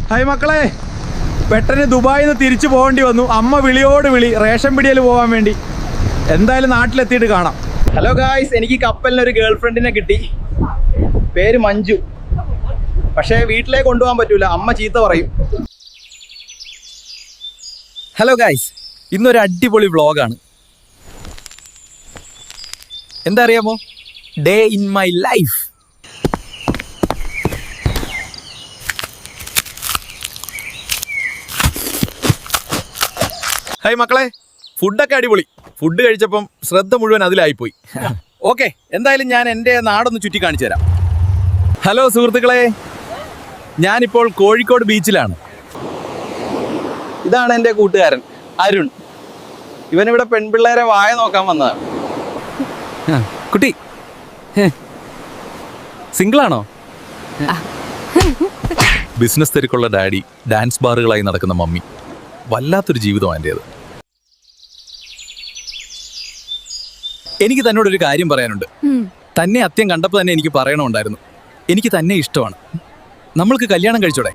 Hi മക്കളെ, പെട്ടെന്ന് ദുബായിൽ നിന്ന് തിരിച്ചു പോകേണ്ടി വന്നു. അമ്മ വിളിയോട് വിളി റേഷൻ പിടിയിൽ പോകാൻ വേണ്ടി. എന്തായാലും നാട്ടിലെത്തിയിട്ട് കാണാം. ഹലോ ഗായ്സ്, എനിക്ക് കപ്പലിനൊരു ഗേൾ ഫ്രണ്ടിനെ കിട്ടി. പേര് മഞ്ജു. പക്ഷേ വീട്ടിലേക്ക് കൊണ്ടുപോകാൻ പറ്റൂല, അമ്മ ചീത്ത പറയും. ഹലോ ഗായ്സ്, ഇന്നൊരു അടിപൊളി വ്ളോഗാണ്. എന്താ അറിയാമോ? Day in my life. Hi മക്കളെ, ഫുഡൊക്കെ അടിപൊളി. ഫുഡ് കഴിച്ചപ്പം ശ്രദ്ധ മുഴുവൻ അതിലായിപ്പോയി. ഓക്കെ, എന്തായാലും ഞാൻ എൻ്റെ നാടൊന്ന് ചുറ്റി കാണിച്ചു തരാം. ഹലോ സുഹൃത്തുക്കളെ, ഞാനിപ്പോൾ കോഴിക്കോട് ബീച്ചിലാണ്. ഇതാണ് എൻ്റെ കൂട്ടുകാരൻ അരുൺ. ഇവനിവിടെ പെൺപിള്ളേരെ വായ നോക്കാൻ വന്നതാണ്. കുട്ടി സിംഗിളാണോ? ബിസിനസ് തിരക്കുള്ള ഡാഡി, ഡാൻസ് ബാറുകളായി നടക്കുന്ന മമ്മി. വല്ലാത്തൊരു ജീവിതം എൻ്റേത്. എനിക്ക് തന്നോടൊരു കാര്യം പറയാനുണ്ട്. തന്നെ അത്യം കണ്ടപ്പോൾ തന്നെ എനിക്ക് പറയണമുണ്ടായിരുന്നു. എനിക്ക് തന്നെ ഇഷ്ടമാണ്. നമ്മൾക്ക് കല്യാണം കഴിച്ചോടെ?